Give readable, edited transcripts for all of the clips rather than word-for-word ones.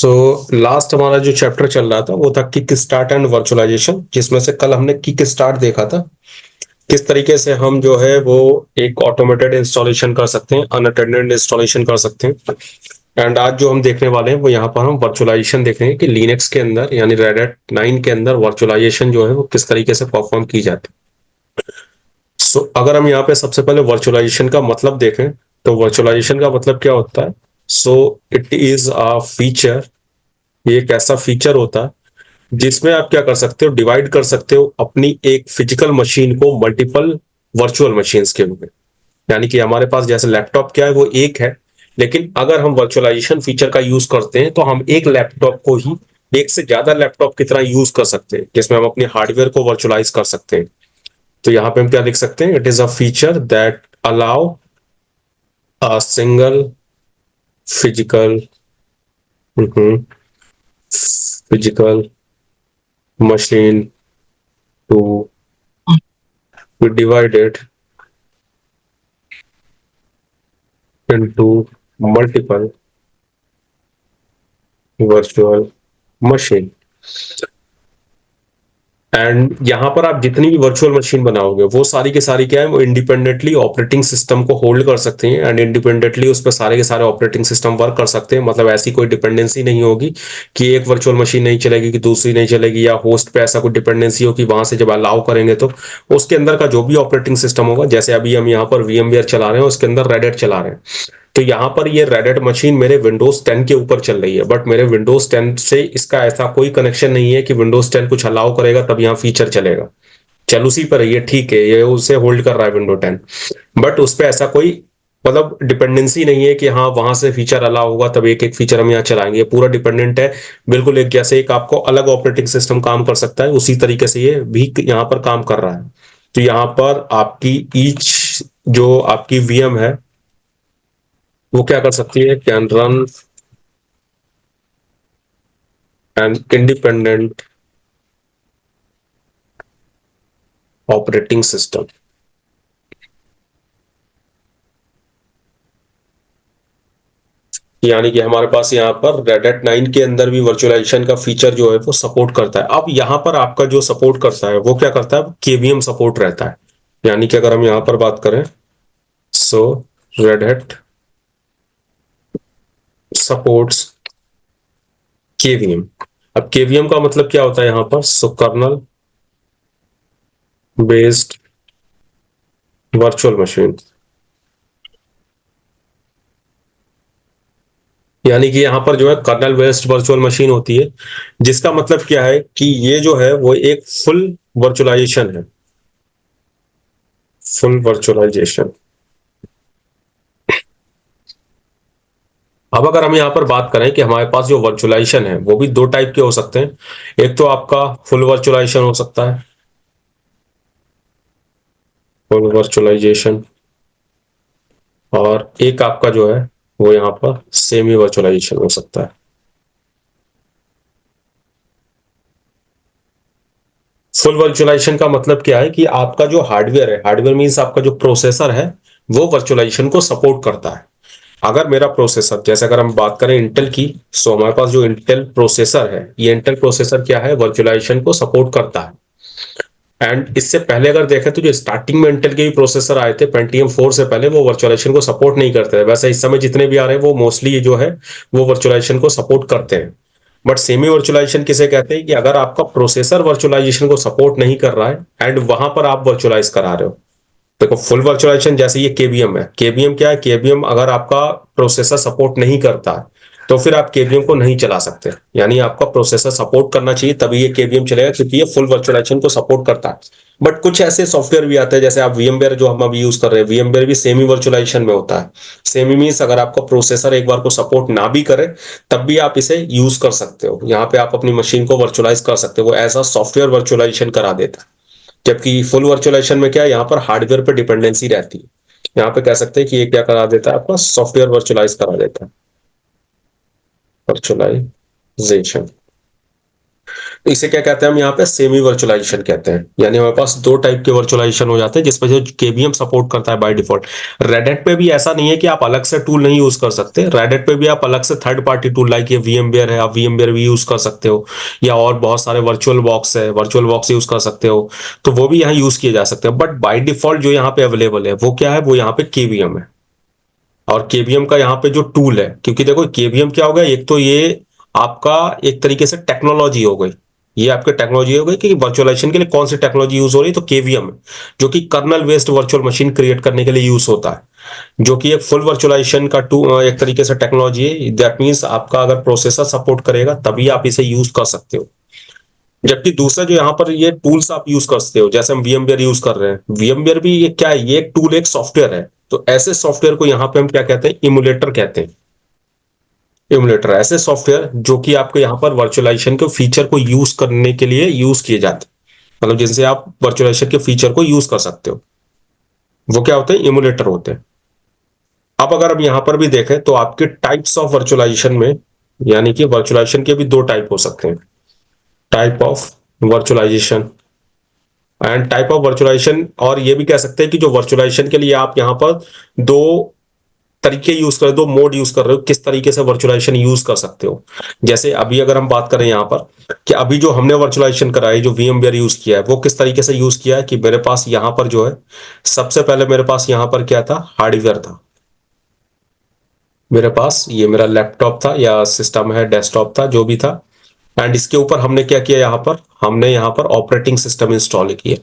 Last हमारा जो chapter चल रहा था वो था किक स्टार्ट एंड वर्चुअलाइजेशन, जिसमें से कल हमने किक स्टार्ट देखा था। किस तरीके से हम जो है वो एक ऑटोमेटेड इंस्टॉलेशन कर सकते हैं, अनअटेंडेड इंस्टॉलेशन कर सकते हैं। एंड आज जो हम देखने वाले हैं वो यहाँ पर हम वर्चुअलाइजेशन देखेंगे कि लिनक्स के अंदर यानी रेड हैट 9 के अंदर वर्चुअलाइजेशन जो है वो किस तरीके से परफॉर्म की जाती है। अगर हम यहाँ पे सबसे पहले वर्चुअलाइजेशन का मतलब देखें तो वर्चुअलाइजेशन का मतलब क्या होता है। इट इज अ फीचर, ये एक ऐसा फीचर होता है जिसमें आप क्या कर सकते हो, डिवाइड कर सकते हो अपनी एक फिजिकल मशीन को मल्टीपल वर्चुअल मशीन्स के रूप में। यानी कि हमारे पास जैसे लैपटॉप क्या है वो एक है, लेकिन अगर हम वर्चुअलाइजेशन फीचर का यूज करते हैं तो हम एक लैपटॉप को ही एक से ज्यादा लैपटॉप की तरह यूज कर सकते हैं, जिसमें हम अपने हार्डवेयर को वर्चुअलाइज कर सकते हैं। तो यहाँ पे हम क्या लिख सकते हैं, it is a feature that allow a single physical physical machine to be divided into multiple virtual machine। And यहाँ पर आप जितनी भी वर्चुअल मशीन बनाओगे वो सारी के सारी क्या है, वो इंडिपेंडेंटली ऑपरेटिंग सिस्टम को होल्ड कर सकते हैं एंड इंडिपेंडेंटली उस पर सारे के सारे ऑपरेटिंग सिस्टम वर्क कर सकते हैं। मतलब ऐसी कोई डिपेंडेंसी नहीं होगी कि एक वर्चुअल मशीन नहीं चलेगी कि दूसरी नहीं चलेगी, या होस्ट पे ऐसा कोई डिपेंडेंसी हो कि वहां से जब अलाउ करेंगे तो उसके अंदर का जो भी ऑपरेटिंग सिस्टम होगा, जैसे अभी हम यहाँ पर VMware चला रहे हैं उसके अंदर रेड चला रहे हैं, तो यहाँ पर ये रेड हैट मशीन मेरे विंडोज 10 के ऊपर चल रही है, बट मेरे विंडोज 10 से इसका ऐसा कोई कनेक्शन नहीं है कि विंडोज 10 कुछ अलाउ करेगा तब यहाँ फीचर चलेगा। चल उसी पर है ये, ठीक है, ये उसे होल्ड कर रहा है विंडो 10, बट उस पर ऐसा कोई मतलब डिपेंडेंसी नहीं है कि हाँ वहां से फीचर अलाउ होगा तब एक एक फीचर हम यहाँ चलाएंगे। ये पूरा डिपेंडेंट है, बिल्कुल एक जैसे एक आपको अलग ऑपरेटिंग सिस्टम काम कर सकता है उसी तरीके से ये भी यहाँ पर काम कर रहा है। तो यहाँ पर आपकी ईच जो आपकी VM है वो क्या कर सकती है, can run an independent operating system. यानी कि हमारे पास यहाँ पर रेड हैट 9 के अंदर भी वर्चुअलाइजेशन का फीचर जो है वो सपोर्ट करता है। अब यहाँ पर आपका जो सपोर्ट करता है वो क्या करता है, KVM सपोर्ट रहता है। यानी कि अगर हम यहाँ पर बात करें, सो रेड हैट सपोर्ट्स KVM। अब KVM का मतलब क्या होता है यहाँ पर, सो कर्नल बेस्ड वर्चुअल मशीन। यानी कि यहाँ पर जो है कर्नल बेस्ड वर्चुअल मशीन होती है, जिसका मतलब क्या है कि ये जो है वो एक फुल वर्चुअलाइजेशन है, फुल वर्चुअलाइजेशन। अब अगर हम यहाँ पर बात करें कि हमारे पास जो वर्चुअलाइजेशन है वो भी दो टाइप के हो सकते हैं। एक तो आपका फुल वर्चुअलाइजेशन हो सकता है, फुल वर्चुअलाइजेशन, और एक आपका जो है वो यहाँ पर सेमी वर्चुअलाइजेशन हो सकता है। फुल वर्चुअलाइजेशन का मतलब क्या है कि आपका जो हार्डवेयर है, हार्डवेयर मीन्स आपका जो प्रोसेसर है वो वर्चुअलाइजेशन को सपोर्ट करता है। अगर मेरा प्रोसेसर, जैसे अगर हम बात करें इंटेल की, सो हमारे पास जो इंटेल प्रोसेसर है, ये इंटेल प्रोसेसर क्या है, वर्चुअलाइजेशन को सपोर्ट करता है। एंड इससे पहले अगर देखें तो जो स्टार्टिंग में इंटेल के भी प्रोसेसर आए थे पेंटियम 4 से पहले, वो वर्चुअलाइजेशन को सपोर्ट नहीं करते थे। वैसे इस समय जितने भी आ रहे हैं वो मोस्टली जो है वो वर्चुअलाइजेशन को सपोर्ट करते हैं। बट सेमी वर्चुअलाइजेशन किसे कहते हैं, कि अगर आपका प्रोसेसर वर्चुअलाइजेशन को सपोर्ट नहीं कर रहा है एंड वहां पर आप वर्चुअलाइज करा रहे हो। देखो फुल वर्चुअलाइजेशन जैसे ये KVM है, KVM क्या है, KVM अगर आपका प्रोसेसर सपोर्ट नहीं करता तो फिर आप KVM को नहीं चला सकते। यानी आपका प्रोसेसर सपोर्ट करना चाहिए तभी ये KVM चलेगा, क्योंकि ये फुल वर्चुअलाइजेशन को सपोर्ट करता है। बट कुछ ऐसे सॉफ्टवेयर भी आते हैं, जैसे आप VMware जो हम अभी यूज कर रहे हैं, VMware भी सेमी वर्चुअलाइजेशन में होता है। सेमी मीन्स अगर आपका प्रोसेसर एक बार को सपोर्ट ना भी करे तब भी आप इसे यूज कर सकते हो, यहाँ पे आप अपनी मशीन को वर्चुअलाइज कर सकते हो, वो ऐसा सॉफ्टवेयर वर्चुअलाइजेशन करा देता है। जबकि फुल वर्चुअलाइजेशन में क्या है, यहाँ पर हार्डवेयर पर डिपेंडेंसी रहती है। यहाँ पे कह सकते हैं कि ये क्या करा देता है, आपका सॉफ्टवेयर वर्चुअलाइज करा देता है, वर्चुअलाइजेशन। इसे क्या कहते हैं हम यहाँ पे सेमी वर्चुअलाइजेशन कहते हैं, यानी हमारे पास दो टाइप के वर्चुअलाइजेशन हो जाते हैं जिसमें जो केवीएम सपोर्ट करता है बाय डिफॉल्ट। रेडिट पे भी ऐसा नहीं है कि आप अलग से टूल नहीं यूज कर सकते, रेडिट पे भी आप अलग से थर्ड पार्टी टूल लाइक ये VMware है, आप VMware भी यूज कर सकते हो, या और बहुत सारे वर्चुअल बॉक्स है, वर्चुअल बॉक्स यूज कर सकते हो, तो वो भी यहाँ यूज किए जा सकते हैं। बट बाय डिफॉल्ट जो यहाँ पे अवेलेबल है वो क्या है, वो यहाँ पे केवीएम है। और केवीएम का यहाँ पे जो टूल है, क्योंकि देखो केवीएम क्या हो गया, एक तो ये आपका एक तरीके से टेक्नोलॉजी हो गई, ये आपके टेक्नोलॉजी हो गई कि वर्चुअलाइजेशन के लिए कौन सी टेक्नोलॉजी यूज हो रही है, तो केवीएम है, जो कि kernel based virtual machine create करने के लिए यूज होता है, जो कि एक फुल वर्चुअलाइजेशन का एक तरीके से टेक्नोलॉजी है। दैट मीन्स आपका अगर प्रोसेसर सपोर्ट करेगा तभी आप इसे यूज कर सकते हो। जबकि दूसरा जो यहाँ पर ये टूल्स आप यूज कर सकते हो, जैसे हम VMware यूज कर रहे हैं, VMware भी ये क्या है, ये एक टूल एक सॉफ्टवेयर है। तो ऐसे सॉफ्टवेयर को यहाँ पे हम क्या कहते हैं, इमुलेटर कहते हैं। इमुलेटर ऐसे सॉफ्टवेयर जो कि आपके यहाँ पर वर्चुअलाइजेशन के फीचर को यूज करने के लिए यूज किए जाते हैं, मतलब जिनसे आप वर्चुअलाइजेशन के फीचर को यूज कर सकते हो, वो क्या होते हैं, इमुलेटर होते हैं। अब अगर हम यहाँ पर भी देखें तो आपके टाइप्स ऑफ वर्चुअलाइजेशन में, यानी कि वर्चुअलाइजेशन के भी दो टाइप हो सकते हैं, type of virtualization and type of virtualization. और ये भी कह सकते हैं कि जो वर्चुअलाइजेशन के लिए आप यहाँ पर दो तरीके यूज कर, दो मोड यूज कर रहे हो, किस तरीके से वर्चुअलाइजेशन यूज कर सकते हो। जैसे अभी अगर हम बात करें यहाँ पर कि अभी जो हमने वर्चुअलाइजेशन करा है, जो VMware यूज किया है, वो किस तरीके से यूज किया है कि मेरे पास यहाँ पर जो है, सबसे पहले मेरे पास यहाँ पर क्या था, हार्डवेयर था। मेरे पास ये मेरा लैपटॉप था या सिस्टम है, डेस्कटॉप था, जो भी था। एंड इसके ऊपर हमने क्या किया, यहाँ पर हमने यहाँ पर ऑपरेटिंग सिस्टम इंस्टॉल किया।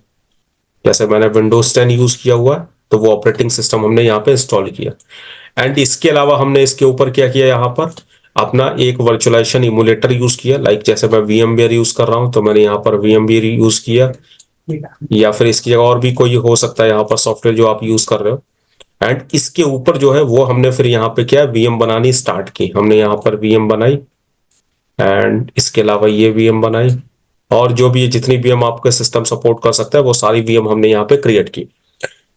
जैसे मैंने विंडोज 10 यूज किया हुआ है, तो वो ऑपरेटिंग सिस्टम हमने यहाँ पे इंस्टॉल किया। एंड इसके अलावा हमने इसके ऊपर क्या किया, यहाँ पर अपना एक वर्चुअलाइजेशन इमुलेटर यूज किया। लाइक जैसे मैं VMware यूज कर रहा हूं, तो मैंने यहाँ पर VMware यूज किया, या फिर इसकी जगह और भी कोई हो सकता है यहाँ पर सॉफ्टवेयर जो आप यूज कर रहे हो। एंड इसके ऊपर जो है वो हमने फिर यहाँ पे क्या, VM बनानी स्टार्ट की। हमने यहाँ पर VM बनाई, एंड इसके अलावा ये VM बनाई, और जो भी जितनी VM आपके सिस्टम सपोर्ट कर सकता है वो सारी VM हमने यहाँ पे क्रिएट की।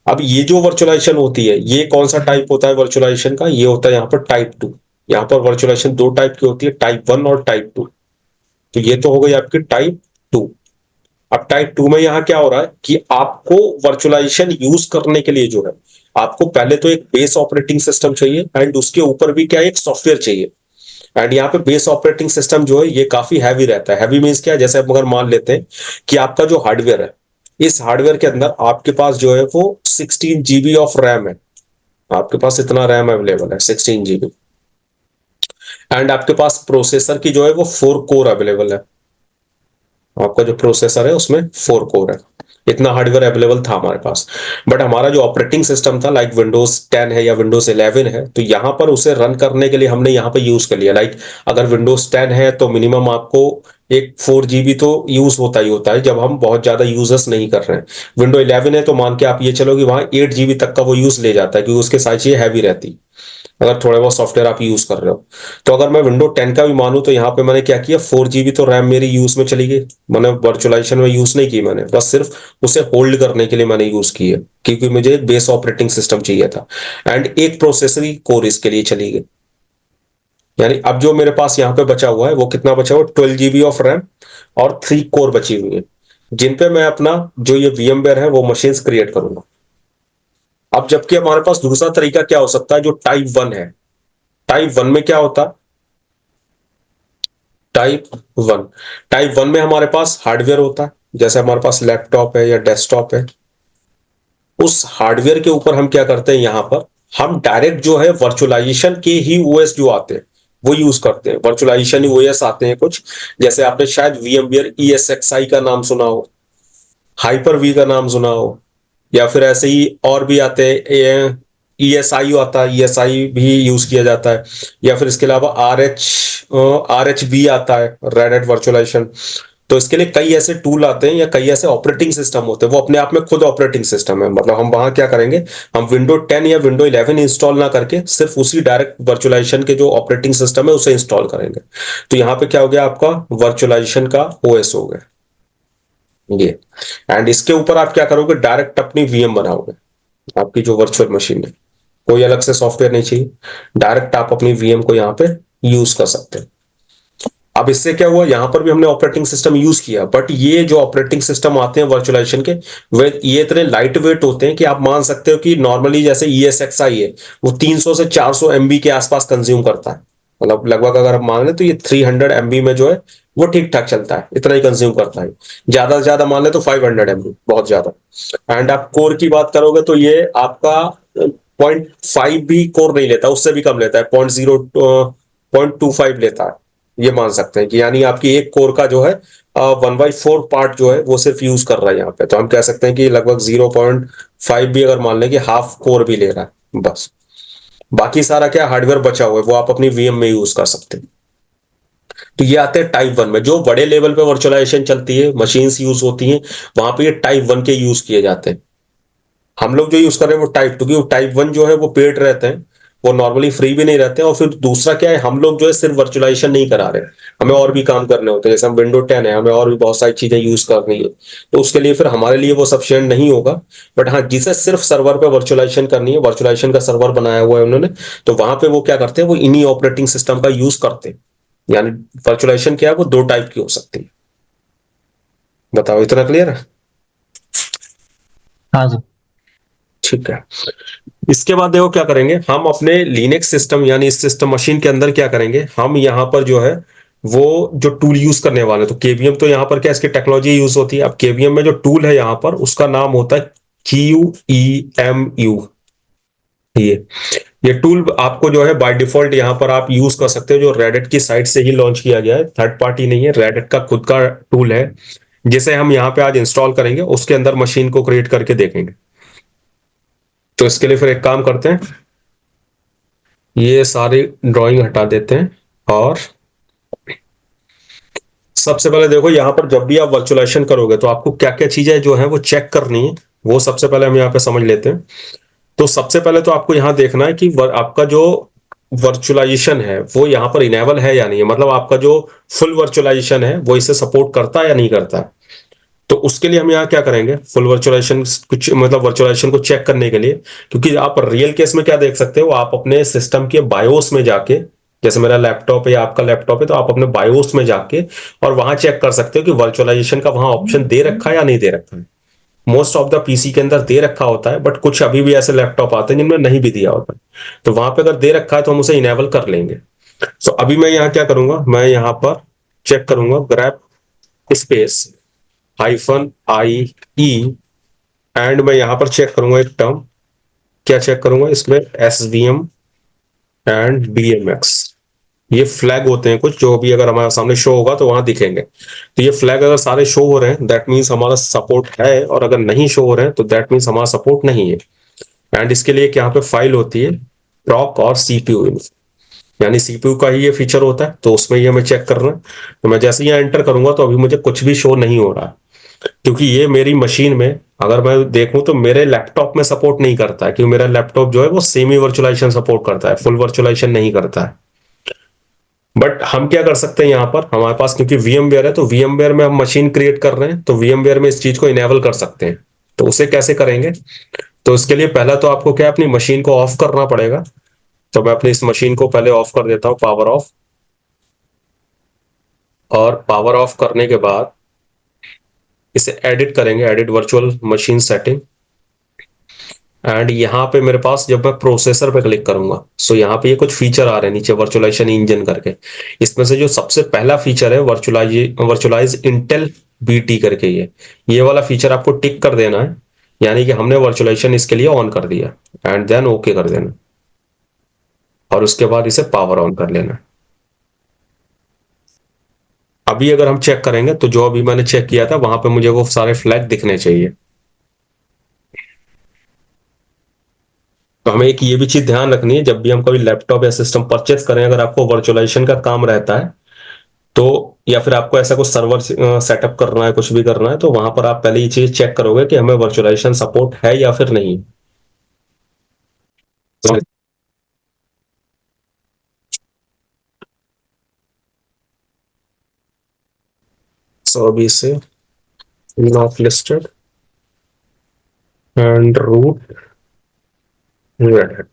अब ये जो वर्चुअलाइजेशन होती है, ये कौन सा टाइप होता है वर्चुअलाइजेशन का, ये होता है यहाँ पर टाइप 2। यहाँ पर वर्चुअलाइजेशन दो टाइप की होती है, टाइप 1 और टाइप 2। तो ये तो हो गई आपकी टाइप 2। अब टाइप 2 में यहाँ क्या हो रहा है कि आपको वर्चुअलाइजेशन यूज करने के लिए जो है, आपको पहले तो एक बेस ऑपरेटिंग सिस्टम चाहिए, एंड उसके ऊपर भी क्या, एक सॉफ्टवेयर चाहिए। एंड यहाँ पे बेस ऑपरेटिंग सिस्टम जो है ये काफी हैवी रहता है। हैवी मीन्स क्या है, जैसे अगर मान लेते हैं कि आपका जो हार्डवेयर है, इस हार्डवेयर के अंदर आपके पास जो है वो 16 GB ऑफ रैम है। आपके पास इतना रैम अवेलेबल है, 16 GB। एंड आपके पास प्रोसेसर की जो है वो 4 कोर अवेलेबल है। आपका जो प्रोसेसर है उसमें 4 कोर है। इतना हार्डवेयर अवेलेबल था हमारे पास। बट हमारा जो ऑपरेटिंग सिस्टम था, लाइक विंडोज 10 है या विंडोज 11 है, तो यहां पर उसे रन करने के लिए हमने यहाँ पे यूज कर लिया। लाइक अगर विंडोज 10 है तो मिनिमम आपको एक 4 GB तो यूज होता ही होता है, जब हम बहुत ज्यादा यूजर्स नहीं कर रहे हैं। विंडो 11 है तो मान के आप ये चलो कि वहां 8 GB तक का वो यूज ले जाता है, क्योंकि उसके साइज ये हैवी रहती, अगर थोड़े बहुत सॉफ्टवेयर आप यूज कर रहे हो। तो अगर मैं विंडो 10 का भी मानूं, तो यहाँ पे मैंने क्या किया, 4 GB तो रैम मेरी यूज में चली गई। मैंने वर्चुअलाइजेशन में यूज नहीं की, मैंने बस सिर्फ उसे होल्ड करने के लिए मैंने यूज की है, क्योंकि मुझे बेस ऑपरेटिंग सिस्टम चाहिए था। एंड एक प्रोसेसर की कोर इसके लिए चली गई। यानी अब जो मेरे पास यहाँ पे बचा हुआ है वो कितना बचा हुआ, 12 GB ऑफ रैम और 3 कोर बची हुई है, जिन पे मैं अपना जो ये VMware है वो मशीन्स क्रिएट करूंगा। अब जबकि हमारे पास दूसरा तरीका क्या हो सकता है, जो टाइप 1 है। टाइप 1 में क्या होता, टाइप 1, टाइप 1 में हमारे पास हार्डवेयर होता है, जैसे हमारे पास लैपटॉप है या डेस्कटॉप है। उस हार्डवेयर के ऊपर हम क्या करते हैं, यहां पर हम डायरेक्ट जो है वर्चुअलाइजेशन के ही ओएस जो आते हैं वो यूज करते हैं। वर्चुअलाइजेशन ही ओएस आते हैं कुछ, जैसे आपने शायद VMware ESXi का नाम सुना हो, हाइपर वी का नाम सुना हो, या फिर ऐसे ही और भी आते हैं, ESI आता है, ESI भी यूज किया जाता है। या फिर इसके अलावा RHB आता है, रेड हैट वर्चुअलाइजेशन। तो इसके लिए कई ऐसे टूल आते हैं या कई ऐसे ऑपरेटिंग सिस्टम होते हैं, वो अपने आप में खुद ऑपरेटिंग सिस्टम है। मतलब हम वहां क्या करेंगे, हम विंडो 10 या विंडो 11 इंस्टॉल ना करके सिर्फ उसी डायरेक्ट वर्चुअलाइजेशन के जो ऑपरेटिंग सिस्टम है उसे इंस्टॉल करेंगे। तो यहाँ पे क्या हो गया, आपका वर्चुअलाइजेशन का ओएस हो गया ये। एंड इसके ऊपर आप क्या करोगे, डायरेक्ट अपनी VM बनाओगे। आपकी जो वर्चुअल मशीन है, कोई अलग से सॉफ्टवेयर नहीं चाहिए, डायरेक्ट आप अपनी VM को यहाँ पे यूज कर सकते हैं। अब इससे क्या हुआ, यहां पर भी हमने ऑपरेटिंग सिस्टम यूज किया, बट ये जो ऑपरेटिंग सिस्टम आते हैं वर्चुअलाइजेशन के, वे ये इतने लाइट वेट होते हैं कि आप मान सकते हो कि नॉर्मली जैसे ESXi है, वो 300 से 400 MB के आसपास कंज्यूम करता है। मतलब लगभग अगर आप मान लें तो ये 300 MB में जो है वो ठीक ठाक चलता है, इतना ही कंज्यूम करता है। ज्यादा से ज्यादा मान ले तो 500 MB, बहुत ज्यादा। एंड आप कोर की बात करोगे तो ये आपका 0.5 भी कोर नहीं लेता, उससे भी कम लेता है, 0.25 लेता है। ये मान सकते हैं कि यानी आपकी एक कोर का जो है 1/4 पार्ट जो है वो सिर्फ यूज कर रहा है यहाँ पे। तो हम कह सकते हैं कि लगभग 0.5 भी अगर मान लें कि हाफ कोर भी ले रहा है बस। बाकी सारा क्या हार्डवेयर बचा हुआ है वो आप अपनी VM में यूज कर सकते हैं। तो ये आते हैं टाइप 1 में, जो बड़े लेवल पे वर्चुअलाइजेशन चलती है, मशीन्स यूज होती हैं, वहां पे ये टाइप 1 के यूज किए जाते हैं। हम लोग जो यूज कर रहे हैं वो टाइप 2, क्योंकि टाइप 1 जो है वो पेड रहते हैं, वो नॉर्मली फ्री भी नहीं रहते हैं। और फिर दूसरा क्या है, हम लोग जो है सिर्फ वर्चुअलाइजेशन नहीं करा रहे, हमें और भी काम करने होते हैं। जैसे हम विंडो 10 है, हमें और भी बहुत सारी चीजें यूज करनी है, तो उसके लिए फिर हमारे लिए वो सफिशिएंट नहीं होगा। बट हाँ, जिसे सिर्फ सर्वर पे वर्चुअलाइजेशन करनी है, वर्चुअलाइजेशन का सर्वर बनाया हुआ है उन्होंने, तो वहां पे वो क्या करते हैं, वो इन्हीं ऑपरेटिंग सिस्टम का यूज करते हैं। यानी वर्चुअलाइजेशन क्या है, वो दो टाइप की हो सकती है। बताओ, इतना क्लियर है? हाँ सर। ठीक है। इसके बाद देखो क्या करेंगे हम अपने लिनक्स सिस्टम, यानी इस सिस्टम मशीन के अंदर क्या करेंगे, हम यहाँ पर जो है वो जो टूल यूज करने वाले हैं, तो KVM, तो यहाँ पर क्या इसकी टेक्नोलॉजी यूज होती है। अब KVM में जो टूल है यहाँ पर उसका नाम होता है QEMU। ये ये टूल आपको जो है बाय डिफॉल्ट यहाँ पर आप यूज कर सकते हो, जो रेडिट की साइट से ही लॉन्च किया गया है, थर्ड पार्टी नहीं है, रेडिट का खुद का टूल है, जिसे हम यहाँ पे आज इंस्टॉल करेंगे, उसके अंदर मशीन को क्रिएट करके देखेंगे। तो इसके लिए फिर एक काम करते हैं, ये सारी ड्राइंग हटा देते हैं। और सबसे पहले देखो यहाँ पर जब भी आप वर्चुअलाइजेशन करोगे तो आपको क्या क्या चीजें जो है वो चेक करनी है, वो सबसे पहले हम यहाँ पे समझ लेते हैं। तो सबसे पहले तो आपको यहाँ देखना है कि आपका जो वर्चुअलाइजेशन है वो यहाँ पर इनेबल है या नहीं है, मतलब आपका जो फुल वर्चुअलाइजेशन है वो इसे सपोर्ट करता है या नहीं करता है। तो उसके लिए हम यहाँ क्या करेंगे, फुल वर्चुअलाइजेशन कुछ मतलब वर्चुअलाइजेशन को चेक करने के लिए, क्योंकि आप रियल केस में क्या देख सकते हो, आप अपने सिस्टम के बायोस में जाके, जैसे मेरा लैपटॉप है या आपका लैपटॉप है, तो आप अपने बायोस में जाके और वहां चेक कर सकते हो कि वर्चुअलाइजेशन का वहां ऑप्शन दे रखा है या नहीं दे रखा है। मोस्ट ऑफ द PC के अंदर दे रखा होता है, बट कुछ अभी भी ऐसे लैपटॉप आते हैं जिनमें नहीं भी दिया होता है। तो वहां पे अगर दे रखा है तो हम उसे इनेबल कर लेंगे। तो अभी मैं यहाँ क्या करूंगा, मैं यहाँ पर चेक करूंगा ग्रैप स्पेस -IE, एंड मैं यहां पर चेक करूंगा एक टर्म, क्या चेक करूंगा इसमें, SVM एंड BMX। ये फ्लैग होते हैं कुछ, जो भी अगर हमारे सामने शो होगा तो वहां दिखेंगे। तो ये फ्लैग अगर सारे शो हो रहे हैं दैट मीन्स हमारा सपोर्ट है, और अगर नहीं शो हो रहे हैं तो दैट मीन्स हमारा सपोर्ट नहीं है। एंड इसके लिए यहाँ पे फाइल होती है प्रॉक और CPU, यानी CPU का ही ये फीचर होता है, तो उसमें ये हमें चेक करना है। तो मैं जैसे ही यहाँ एंटर करूंगा तो अभी मुझे कुछ भी शो नहीं हो रहा है, क्योंकि ये मेरी मशीन में अगर मैं देखूं तो मेरे लैपटॉप में सपोर्ट नहीं करता है, क्योंकि मेरा लैपटॉप जो है वो सेमी वर्चुअलाइजेशन सपोर्ट करता है, फुल वर्चुअलाइजेशन नहीं करता है। बट हम क्या कर सकते हैं, यहाँ पर हमारे पास क्योंकि VMware है, तो VMware में हम मशीन क्रिएट कर रहे हैं, तो VMware में इस चीज को इनेबल कर सकते हैं। तो उसे कैसे करेंगे, तो इसके लिए पहला तो आपको क्या अपनी मशीन को ऑफ करना पड़ेगा। तो मैं अपनी इस मशीन को पहले ऑफ कर देता हूँ, पावर ऑफ। और पावर ऑफ करने के बाद इसे एडिट करेंगे, edit virtual machine setting. And यहाँ पे मेरे पास जब मैं प्रोसेसर पे क्लिक करूंगा, सो यहाँ पे ये कुछ फीचर आ रहे हैं नीचे, वर्चुअलाइजेशन इंजन करके। इसमें से जो सबसे पहला फीचर है वर्चुअलाइज इंटेल BT करके, ये वाला फीचर आपको टिक कर देना है, यानी कि हमने वर्चुअलाइजेशन इसके लिए ऑन कर दिया। एंड देन ओके कर देना, और उसके बाद इसे पावर ऑन कर लेना। अभी अगर हम चेक करेंगे तो जो अभी मैंने चेक किया था वहां पे मुझे वो सारे फ्लैग दिखने चाहिए। तो हमें एक ये भी चीज ध्यान रखनी है, जब भी हम कोई लैपटॉप या सिस्टम परचेस करें, अगर आपको वर्चुअलाइजेशन का काम रहता है तो, या फिर आपको ऐसा कुछ सर्वर सेटअप करना है, कुछ भी करना है, तो वहां पर आप पहले ये चीज चेक करोगे कि हमें वर्चुअलाइजेशन सपोर्ट है या फिर नहीं। तो सो अभी से not listed and root Red Hat.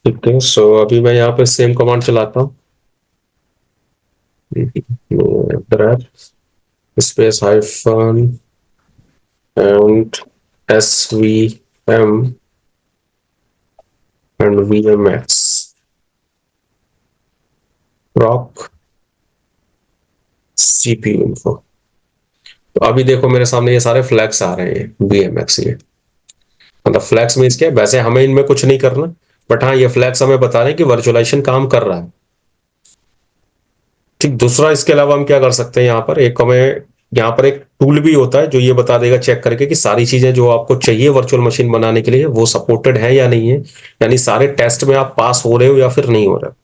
ठीक है, सो अभी मैं यहाँ पे सेम कमांड चलाता हूँ, grep space hyphen and svm and vmx proc cpu info। तो अभी देखो मेरे सामने ये सारे फ्लैग्स आ रहे हैं, vmx ये मतलब फ्लैग्स मीन्स क्या है? वैसे हमें इनमें कुछ नहीं करना, बट हाँ ये फ्लैग्स हमें बता रहे हैं कि वर्चुअलाइजेशन काम कर रहा है। ठीक, दूसरा इसके अलावा हम क्या कर सकते हैं, यहाँ पर एक हमें यहाँ पर एक टूल भी होता है जो ये बता देगा चेक करके कि सारी चीजें जो आपको चाहिए वर्चुअल मशीन बनाने के लिए वो सपोर्टेड है या नहीं है, यानी सारे टेस्ट में आप पास हो रहे हो या फिर नहीं हो रहे हो।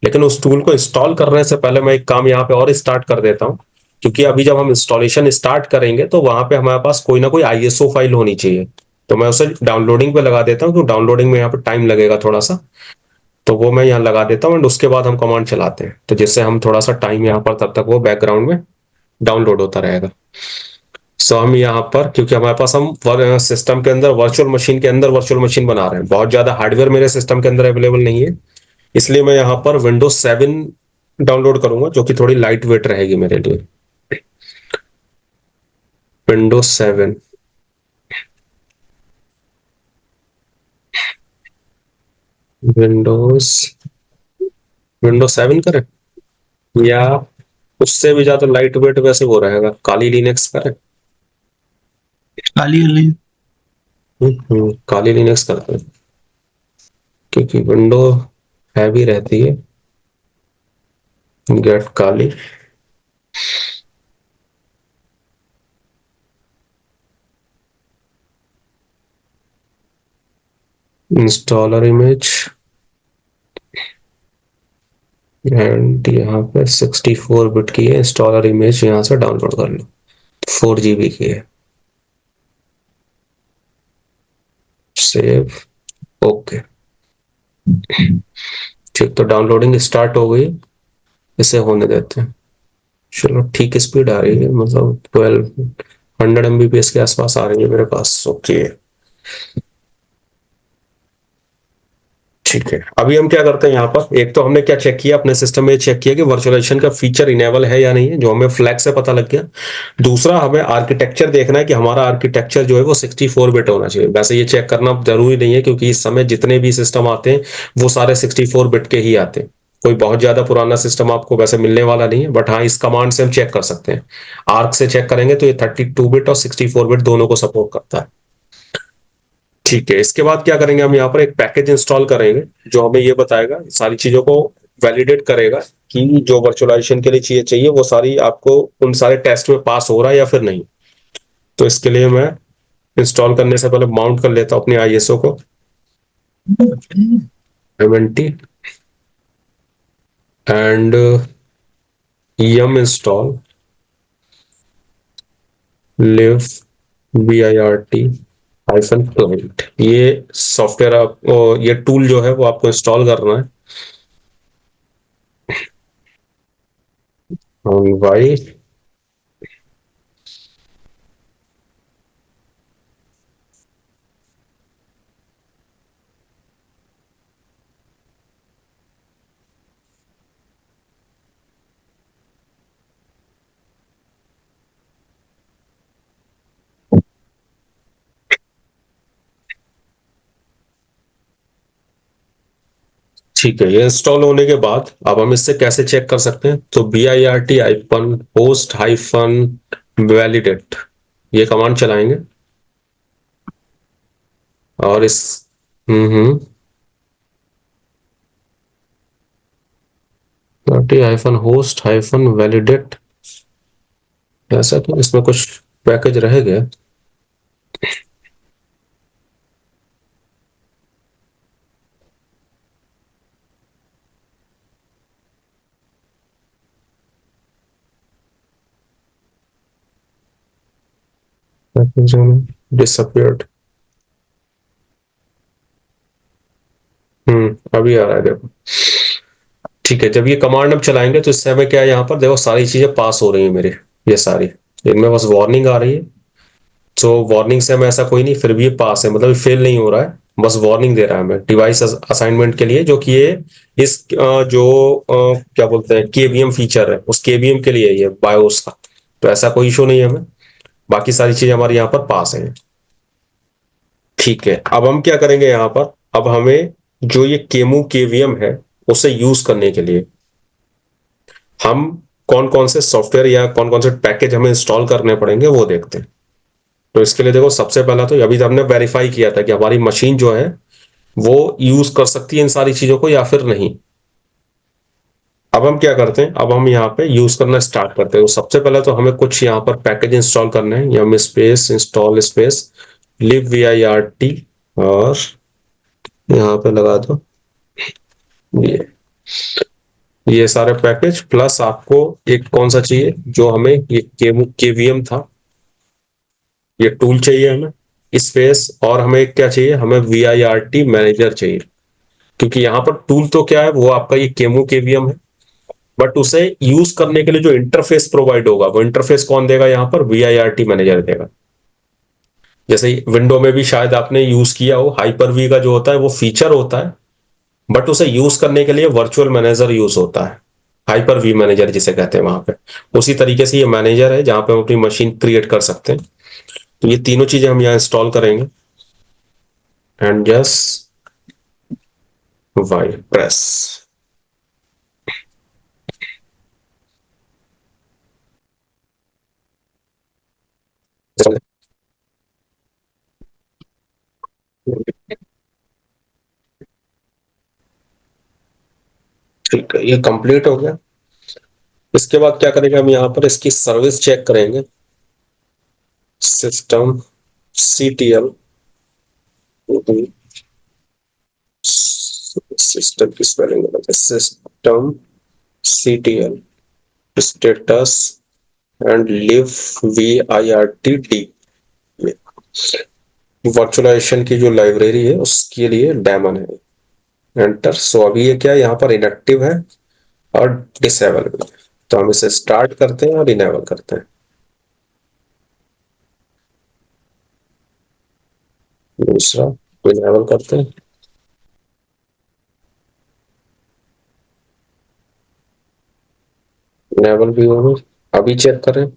लेकिन उस टूल को इंस्टॉल करने से पहले मैं एक काम यहाँ पे और स्टार्ट कर देता हूँ, क्योंकि अभी जब हम इंस्टॉलेशन स्टार्ट करेंगे तो वहां पे हमारे पास कोई ना कोई आईएसओ फाइल होनी चाहिए। तो मैं उसे डाउनलोडिंग पे लगा देता हूँ, क्योंकि डाउनलोडिंग में यहाँ पे टाइम लगेगा थोड़ा सा, तो वो मैं यहाँ लगा देता हूँ एंड उसके बाद हम कमांड चलाते हैं, तो जिससे हम थोड़ा सा टाइम यहाँ पर तब तक वो बैकग्राउंड में डाउनलोड होता रहेगा। सो हम यहाँ पर, क्योंकि हमारे पास हम सिस्टम के अंदर वर्चुअल मशीन के अंदर वर्चुअल मशीन बना रहे हैं, बहुत ज्यादा हार्डवेयर मेरे सिस्टम के अंदर अवेलेबल नहीं है, इसलिए मैं यहाँ पर विंडोज 7 डाउनलोड करूंगा जो कि थोड़ी लाइट वेट रहेगी मेरे लिए। विंडोज 7, विंडोज विंडोज 7 करें या उससे भी ज्यादा लाइट वेट वैसे वो रहेगा, काली लिनक्स करें? काली वाली। काली लिनक्स करते हैं, क्योंकि विंडो हैवी रहती है। Get Kali, installer image, and यहाँ पे 64 बिट की है इंस्टॉलर इमेज, यहाँ से डाउनलोड कर लो, 4 GB की है। Save, okay. ठीक, तो डाउनलोडिंग स्टार्ट हो गई, इसे होने देते हैं। चलो ठीक स्पीड आ रही है, मतलब 1200 MBPS के आसपास आ रही है मेरे पास, ओके। ठीक है, अभी हम क्या करते हैं यहाँ पर, एक तो हमने क्या चेक किया अपने सिस्टम में, चेक किया कि वर्चुअलाइजेशन का फीचर इनेबल है या नहीं है, जो हमें फ्लैग से पता लग गया। दूसरा हमें आर्किटेक्चर देखना है कि हमारा आर्किटेक्चर जो है वो 64 बिट होना चाहिए। वैसे ये चेक करना जरूरी नहीं है, क्योंकि इस समय जितने भी सिस्टम आते हैं वो सारे 64 बिट के ही आते हैं, कोई बहुत ज्यादा पुराना सिस्टम आपको वैसे मिलने वाला नहीं है। बट हाँ, इस कमांड से हम चेक कर सकते हैं, आर्क से चेक करेंगे तो ये 32 बिट और 64 बिट दोनों को सपोर्ट करता है। ठीक है, इसके बाद क्या करेंगे, हम यहाँ पर एक पैकेज इंस्टॉल करेंगे जो हमें ये बताएगा, सारी चीजों को वैलिडेट करेगा कि जो वर्चुअलाइजेशन के लिए चीजें चाहिए वो सारी आपको उन सारे टेस्ट में पास हो रहा है या फिर नहीं। तो इसके लिए मैं इंस्टॉल करने से पहले माउंट कर लेता हूँ अपनी आईएसओ को, mnt and yum install live virt -client। ये सॉफ्टवेयर ये टूल जो है वो आपको इंस्टॉल करना है। वाई ठीक है, ये इंस्टॉल होने के बाद अब हम इससे कैसे चेक कर सकते हैं, तो BIRT hyphen host hyphen validate ये कमांड चलाएंगे और इस हाइफन होस्ट हाइफन वैलिडेट, ऐसा कि इसमें कुछ पैकेज रह गया। डिसअपियर्ड, अभी आ रहा है देखो। ठीक है, जब ये कमांड हम चलाएंगे तो इससे हमें क्या है, यहाँ पर देखो सारी चीजें पास हो रही है मेरे, ये सारी, इनमें बस वार्निंग आ रही है। तो वार्निंग से हमें ऐसा कोई नहीं, फिर भी ये पास है, मतलब फेल नहीं हो रहा है। बस वार्निंग दे रहा है हमें डिवाइस असाइनमेंट के लिए, जो कि ये इस क्या बोलते हैं केवीएम फीचर है, उस केवीएम के लिए ये बायोस का। तो ऐसा कोई इशू नहीं है हमें, बाकी सारी चीजें हमारी यहाँ पर पास है। ठीक है, अब हम क्या करेंगे यहाँ पर, अब हमें जो ये केमू केवीएम है उसे यूज करने के लिए हम कौन कौन से सॉफ्टवेयर या कौन कौन से पैकेज हमें इंस्टॉल करने पड़ेंगे वो देखते हैं। तो इसके लिए देखो, सबसे पहला तो अभी तो हमने वेरीफाई किया था कि हमारी मशीन जो है वो यूज कर सकती है इन सारी चीजों को या फिर नहीं। अब हम क्या करते हैं, अब हम यहाँ पे यूज करना स्टार्ट करते हैं। तो सबसे पहले तो हमें कुछ यहाँ पर पैकेज इंस्टॉल करने हैं, yum space install space lib V I R T, और यहाँ पे लगा दो ये ये सारे पैकेज, प्लस आपको एक कौन सा चाहिए, जो हमें ये केवीएम था, ये टूल चाहिए हमें स्पेस, और हमें क्या चाहिए, हमें V I R T manager चाहिए। क्योंकि यहाँ पर टूल तो क्या है, वो आपका ये केमू केवीएम है, बट उसे यूज करने के लिए जो इंटरफेस प्रोवाइड होगा वो इंटरफेस कौन देगा, यहाँ पर V I R T manager देगा। जैसे विंडो में भी शायद आपने यूज किया हो, हाइपर वी का जो होता है वो फीचर होता है, बट उसे यूज करने के लिए वर्चुअल मैनेजर यूज होता है, हाइपर वी मैनेजर जिसे कहते हैं वहां पे। उसी तरीके से ये मैनेजर है जहां पे हम अपनी मशीन क्रिएट कर सकते हैं। तो ये तीनों चीजें हम यहाँ इंस्टॉल करेंगे, एंड जस्ट वाई प्रेस। ठीक है, ये कंप्लीट हो गया। इसके बाद क्या करेंगे, हम यहाँ पर इसकी सर्विस चेक करेंगे। सिस्टम CTL, सिस्टम की स्पेलिंग गलत है, system CTL status and lib VIRTD, virtualization की जो लाइब्रेरी है उसके लिए डेमन है। एंटर। सो अभी ये क्या है, यहाँ पर इनएक्टिव है और डिसेबल भी है। तो हम इसे स्टार्ट करते हैं और इनेबल करते हैं। दूसरा इनेबल करते हैं, इनेबल भी होगी। अभी चेक करें,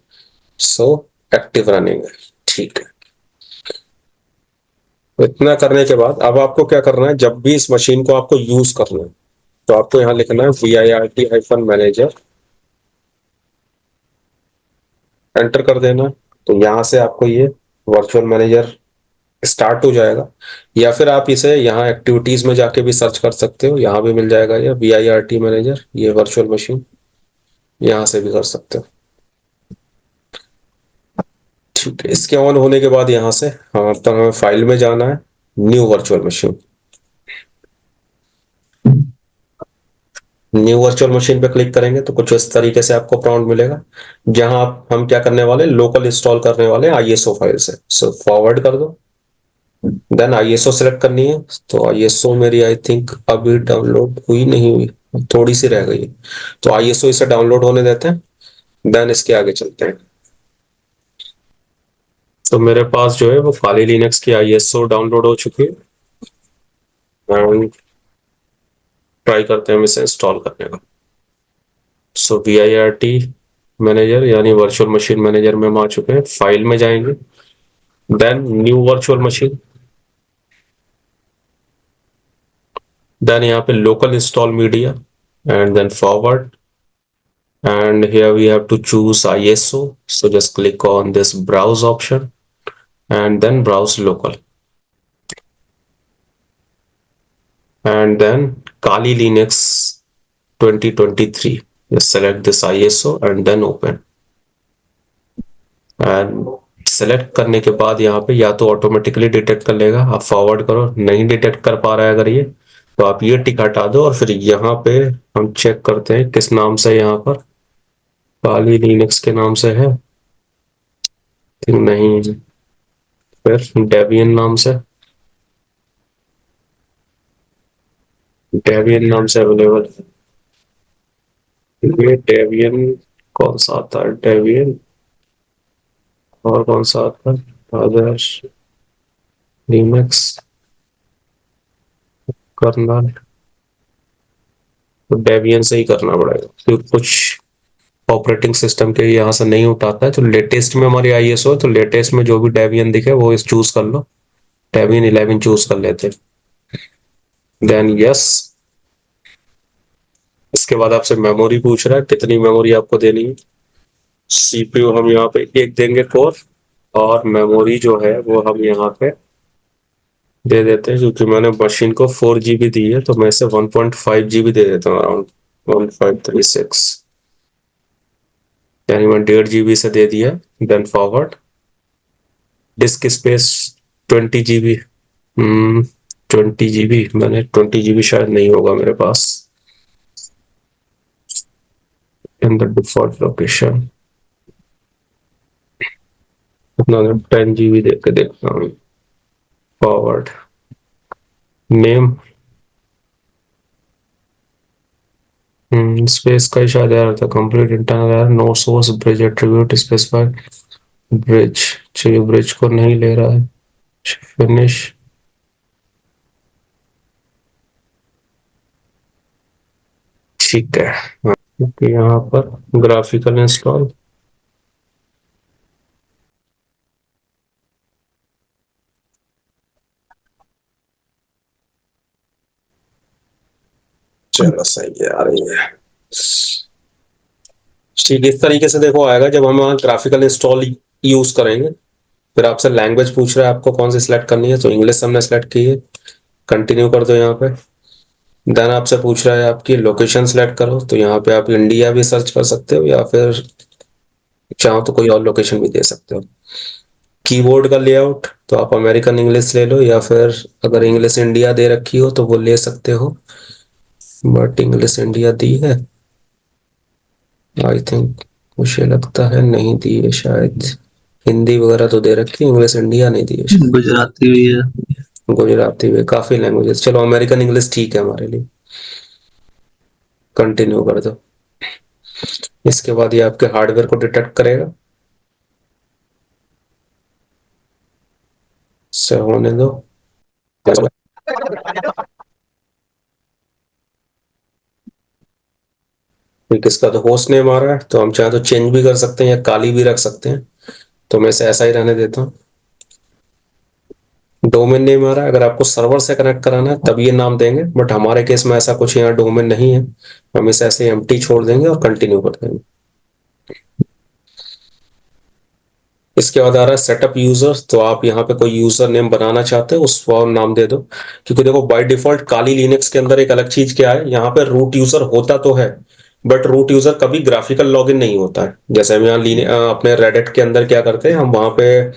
सो एक्टिव रनिंग है। ठीक है, तो इतना करने के बाद अब आपको क्या करना है, जब भी इस मशीन को आपको यूज करना है तो आपको यहाँ लिखना है VIRT-मैनेजर, एंटर कर देना। तो यहाँ से आपको ये वर्चुअल मैनेजर स्टार्ट हो जाएगा, या फिर आप इसे यहाँ एक्टिविटीज में जाके भी सर्च कर सकते हो, यहाँ भी मिल जाएगा ये VIRT-मैनेजर, ये वर्चुअल मशीन, यहाँ से भी कर सकते हो। ठीक है, इसके ऑन होने के बाद यहाँ से हाँ तब हमें फाइल में जाना है, new virtual machine. New virtual machine पे क्लिक करेंगे तो कुछ इस तरीके से आपको प्रॉम्प्ट मिलेगा, जहां आप हम क्या करने वाले, लोकल इंस्टॉल करने वाले ISO फाइल से। सो फॉरवर्ड कर दो, देन ISO सेलेक्ट करनी है। तो ISO मेरी आई थिंक अभी डाउनलोड हुई नहीं हुई, थोड़ी सी रह गई है। तो ISO इसे डाउनलोड होने देते हैं, देन इसके आगे चलते हैं। तो मेरे पास जो है वो खाली लिनक्स की ISO डाउनलोड हो चुकी है, ट्राई करते हैं हम इसे इंस्टॉल करने का। सो VIRT मैनेजर यानी वर्चुअल मशीन मैनेजर में हम आ चुके हैं, फाइल में जाएंगे, then new virtual machine, then यहाँ पे local install media, and then forward, and here we have to choose ISO. So just click on this browse option and then browse local, and then Kali Linux 2023. Just select this ISO and then open, and select करने के बाद यहाँ पे या तो automatically detect कर लेगा, आप फॉरवर्ड करो, नहीं डिटेक्ट कर पा रहा है अगर ये, तो आप ये टिक हटा दो, और फिर यहाँ पे हम चेक करते हैं किस नाम से, यहाँ पर काली लिनक्स के नाम से है नहीं, फिर डेबियन नाम से, डेबियन नाम से अवेलेबल है ये। डेबियन कौन सा आता है, डेबियन और कौन सा आता है, आदर्श लिनक्स, कर्नल तो डेबियन से ही करना पड़ेगा क्योंकि कुछ ऑपरेटिंग सिस्टम के यहाँ से नहीं उठाता है। तो लेटेस्ट में हमारी आईएसओ है, तो लेटेस्ट में जो भी डेबियन दिखे वो इस चूज कर लो। डेबियन 11 चूज कर लेते। Then yes. इसके बाद आपसे मेमोरी पूछ रहा है, कितनी मेमोरी आपको देनी है। सीपीयू हम यहाँ पे एक देंगे कोर, और मेमोरी जो है वो हम यहाँ पे दे देते हैं, क्योंकि मैंने मशीन को 4 GB दी है तो मैं इसे 1.5 GB दे देता हूँ, अराउंड 1536, यानी मैं 1.5 GB से दे दिया। Then forward. Disk space 20 GB। 20 GB, मैंने 20 GB शायद नहीं होगा मेरे पास इन द डिफॉल्ट लोकेशन। इतना 10 GB दे के देखता हूँ। फॉरवर्ड। नेम स्पेस का ही शायद एरर था। Complete internal error, no source bridge attribute specified. Bridge चलिए, ब्रिज को नहीं ले रहा है। फिनिश। ठीक है, क्योंकि यहाँ पर ग्राफिकल इंस्टॉल। चलो सही है, आ रही है। ठीक, इस तरीके से देखो आएगा जब हम ग्राफिकल इंस्टॉल यूज करेंगे। फिर आपसे लैंग्वेज पूछ रहा है आपको कौन सी सिलेक्ट करनी है, तो इंग्लिश हमने सेलेक्ट की है। कंटिन्यू कर दो यहाँ पे। देन आपसे पूछ रहा है आपकी लोकेशन सेलेक्ट करो, तो यहाँ पे आप इंडिया भी सर्च कर सकते हो या फिर चाहो तो कोई और लोकेशन भी दे सकते हो। कीबोर्ड का लेआउट तो आप अमेरिकन इंग्लिश ले लो, या फिर अगर इंग्लिश इंडिया दे रखी हो तो वो ले सकते हो, बट इंग्लिश इंडिया दी है आई थिंक, मुझे लगता है नहीं दी है शायद। हिंदी वगैरह तो दे रखी है, इंग्लिश इंडिया नहीं दी है शायद। गुजराती भी है। गुजराती में काफी लैंग्वेजेस। चलो अमेरिकन इंग्लिश ठीक है हमारे लिए। कंटिन्यू कर दो। इसके बाद ये आपके हार्डवेयर को डिटेक्ट करेगा। से होने दो। फिर किसका तो होस्ट नेम आ रहा है, तो हम चाहे तो चेंज भी कर सकते हैं या काली भी रख सकते हैं, तो मैं इसे ऐसा ही रहने देता हूँ। डोमेन नेम आ रहा है, अगर आपको सर्वर से कनेक्ट कराना है तब ये नाम देंगे, बट हमारे केस में ऐसा कुछ यहाँ डोमेन नहीं है, हम इसे ऐसे एम्प्टी छोड़ देंगे और कंटिन्यू कर देंगे। इसके बाद आ रहा है सेटअप यूजर, तो आप यहाँ पे कोई यूजर नेम बनाना चाहते हो उसको नाम दे दो। क्योंकि देखो बाय डिफॉल्ट काली लिनक्स के अंदर एक अलग चीज क्या है, यहाँ पे रूट यूजर होता तो है, बट रूट यूजर कभी ग्राफिकल लॉगिन नहीं होता है। जैसे हम यहाँ अपने रेडिट के अंदर क्या करते हैं, हम वहां पे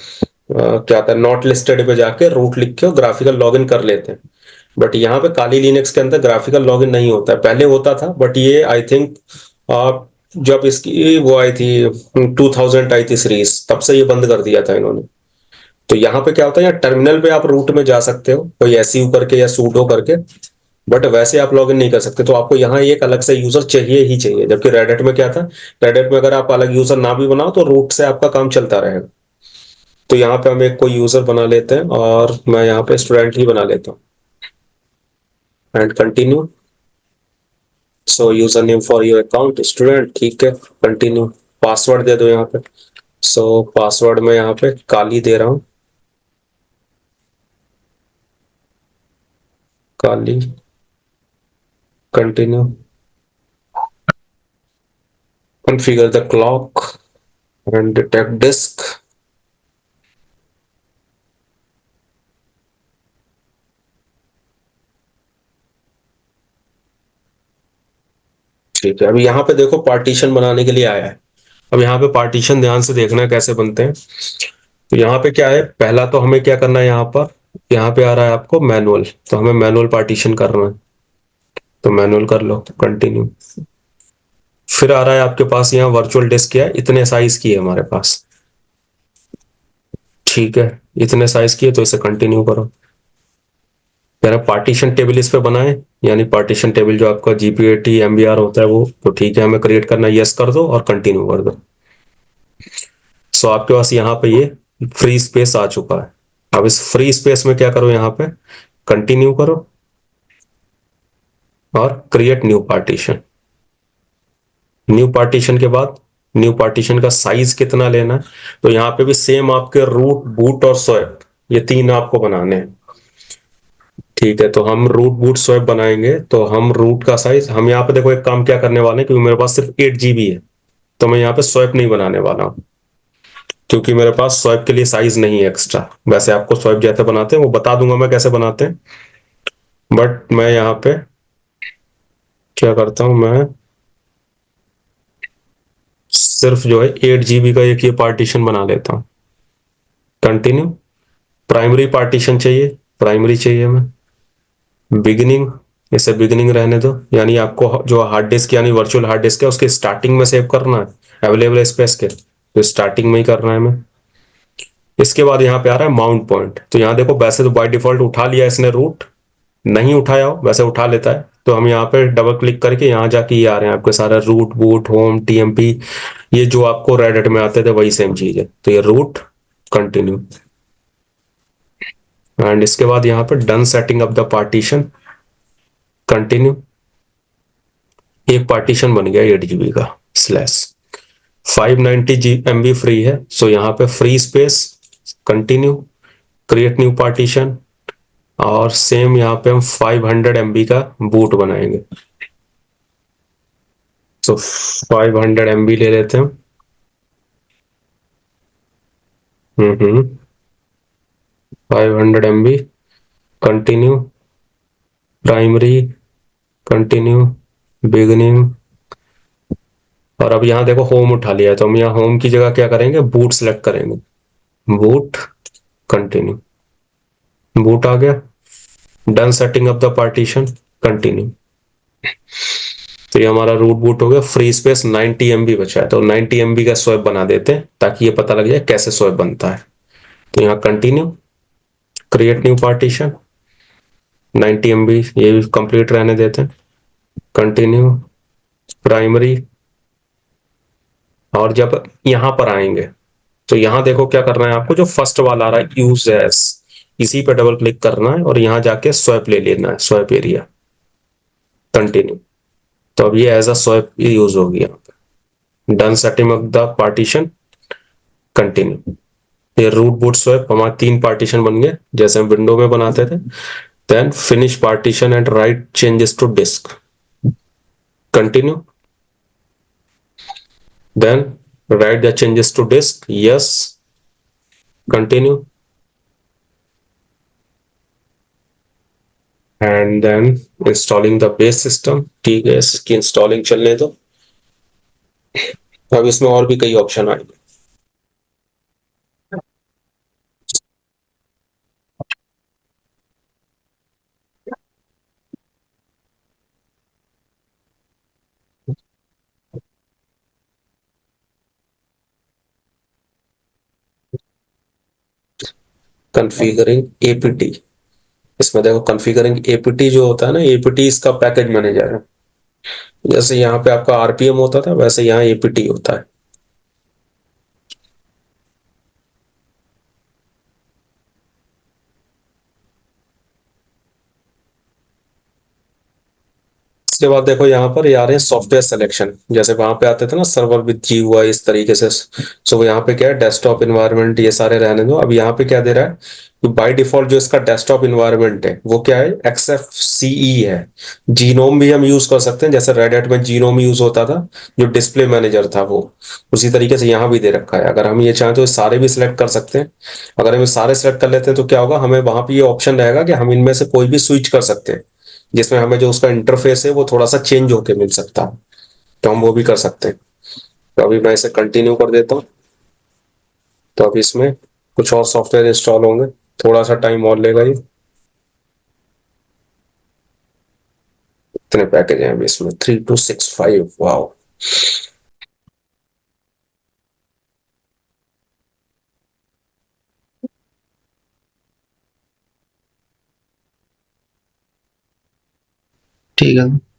क्या आता है, नॉट लिस्टेड पे जाके रूट लिख के ग्राफिकल लॉगिन कर लेते हैं। बट यहाँ पे काली लिनक्स के अंदर ग्राफिकल लॉगिन नहीं होता है, पहले होता था, बट ये आई थिंक जब इसकी वो आई थी 2000 आई थी सीरीज, तब से ये बंद कर दिया था इन्होंने। तो यहाँ पे क्या होता है, यहाँ टर्मिनल पे आप रूट में जा सकते हो कोई एसयू करके या सूडो करके, बट वैसे आप लॉगिन नहीं कर सकते। तो आपको यहाँ एक अलग से यूजर चाहिए ही चाहिए, जबकि रेडिट में क्या था, रेडिट में अगर आप अलग यूजर ना भी बनाओ तो रूट से आपका काम चलता रहेगा। तो यहाँ पे हम एक कोई यूजर बना लेते हैं, और मैं यहाँ पे स्टूडेंट ही बना लेता हूँ। And continue. So user name for your account student, ठीक है। कंटिन्यू। पासवर्ड दे दो यहाँ पे। सो पासवर्ड में यहाँ पे काली दे रहा हूँ। Kali. Continue. Configure the clock and detect disk. ठीक है, अभी यहाँ पे देखो पार्टीशन बनाने के लिए आया है। अब यहाँ पे पार्टीशन ध्यान से देखना है कैसे बनते हैं। तो यहाँ पे क्या है, पहला तो हमें क्या करना है, यहाँ पे आ रहा है आपको मैनुअल, तो हमें मैनुअल पार्टीशन करना है, तो मैनुअल कर लो। कंटिन्यू। फिर आ रहा है आपके पास यहाँ वर्चुअल डिस्क है, इतने साइज की है हमारे पास। ठीक है, इतने साइज की है तो इसे कंटिन्यू करो। यार पार्टीशन टेबल इस पे बनाए, यानी पार्टीशन टेबल जो आपका जीपीएटी एमबीआर होता है वो, तो ठीक है हमें क्रिएट करना है, यस कर दो और कंटिन्यू कर दो। सो आपके पास यहाँ पे ये फ्री स्पेस आ चुका है। अब इस फ्री स्पेस में क्या करो, यहाँ पे कंटिन्यू करो। और create new partition. New partition के बाद न्यू पार्टीशन का साइज कितना लेना है, तो यहाँ पे भी सेम आपके रूट, बूट और स्वैप, ये तीन आपको बनाने हैं। ठीक है, तो हम रूट बूट स्वैप बनाएंगे, तो हम रूट का साइज, हम यहाँ पे देखो एक काम क्या करने वाले हैं, क्योंकि मेरे पास सिर्फ 8 GB है, तो मैं यहाँ पे स्वैप नहीं बनाने वाला हूँ, क्योंकि मेरे पास स्वैप के लिए साइज नहीं है एक्स्ट्रा। वैसे आपको स्वैप जैसे बनाते हैं वो बता दूंगा मैं कैसे बनाते हैं, बट मैं यहाँ पे क्या करता हूँ, मैं सिर्फ जो है 8 GB का एक ये पार्टीशन बना लेता हूँ। कंटिन्यू। प्राइमरी पार्टीशन चाहिए, प्राइमरी चाहिए मैं। बिगिनिंग, इसे बिगिनिंग रहने दो, यानी आपको जो हार्ड डिस्क यानी वर्चुअल हार्ड डिस्क है उसके स्टार्टिंग में सेव करना है अवेलेबल स्पेस के, तो स्टार्टिंग में ही करना है मैं। इसके बाद यहाँ पे आ रहा है माउंट पॉइंट, तो यहाँ देखो वैसे तो बाय डिफॉल्ट उठा लिया इसने रूट, नहीं उठाया हो वैसे उठा लेता है, तो हम यहाँ पे डबल क्लिक करके यहाँ जाके ये आ रहे हैं आपके सारे रूट, बूट, होम, टीएमपी, ये जो आपको रेडिट में आते थे वही सेम चीज है, तो ये रूट, कंटिन्यू। एंड इसके बाद यहाँ पे done setting up the partition, continue. एक पार्टीशन बन गया 8 GB का स्लैश। 590 MB फ्री है, सो यहाँ पे free space, continue, create new partition, और सेम यहाँ पे हम 500 MB का बूट बनाएंगे, सो 500 MB ले लेते हैं। 500 MB, continue, primary, continue, beginning, और अब यहाँ देखो होम उठा लिया है, तो हम यहाँ होम की जगह क्या करेंगे, बूट सेलेक्ट करेंगे, बूट, कंटिन्यू, बूट आ गया। Done setting up the partition, continue. तो ये हमारा रूट बूट हो गया, फ्री स्पेस 90 MB बचा है, तो 90 MB का स्वैप बना देते हैं ताकि ये पता लग जाए कैसे स्वैप बनता है। तो यहाँ continue, create new partition, 90 MB ये भी कंप्लीट रहने देते हैं, कंटिन्यू, प्राइमरी। और जब यहां पर आएंगे तो यहां देखो क्या करना है आपको, जो फर्स्ट वाला आ रहा है यूज एस, इसी पे डबल क्लिक करना है और यहां जाके स्वैप ले लेना है, स्वैप एरिया, कंटिन्यू। तो अब ये एज अ स्वैप यूज होगी यहाँ पे। Done setting of the partition, continue. ये रूट बूट स्वैप हमारे 3 पार्टीशन बन गए जैसे हम विंडो में बनाते थे। Then finish partition and write changes to disk, continue. Then write the changes to disk, yes, continue, and then installing the base system। ठीक है, इसकी इंस्टॉलिंग चलने दो। अब इसमें और भी कई ऑप्शन आएंगे। कॉन्फ़िगरिंग एपीटी, इसमें देखो कॉन्फ़िगरिंग एपीटी जो होता है ना, एपीटी इसका पैकेज मैनेजर है। जैसे यहाँ पे आपका आरपीएम होता था वैसे यहाँ एपीटी होता है। इसके बाद देखो यहाँ पर ये आ रहे हैं सॉफ्टवेयर सिलेक्शन, जैसे वहां पे आते थे ना सर्वर विद GUI इस तरीके से, सो यहाँ पे क्या है, डेस्कटॉप इन्वायरमेंट ये सारे रहने दो। अब यहाँ पे क्या दे रहा है कि बाय डिफॉल्ट जो इसका डेस्कटॉप इन्वायरमेंट है वो क्या है, XFCE है। जीनोम भी हम यूज कर सकते हैं, जैसे रेड हैट में जीनोम यूज होता था, जो डिस्प्ले मैनेजर था वो, उसी तरीके से यहाँ भी दे रखा है। अगर हम ये चाहें तो सारे भी सिलेक्ट कर सकते हैं। अगर हम ये सारे सिलेक्ट कर लेते हैं तो क्या होगा, हमें वहां पे ये ऑप्शन रहेगा कि हम इनमें से कोई भी स्विच कर सकते हैं, जिसमें हमें जो उसका इंटरफेस है वो थोड़ा सा चेंज होके मिल सकता है, तो हम वो भी कर सकते हैं। तो अभी मैं इसे कंटिन्यू कर देता हूँ। तो अभी इसमें कुछ और सॉफ्टवेयर इंस्टॉल होंगे, थोड़ा सा टाइम और लेगा ये। इतने पैकेज हैं अभी इसमें, 3265, वाओ। ठीक है।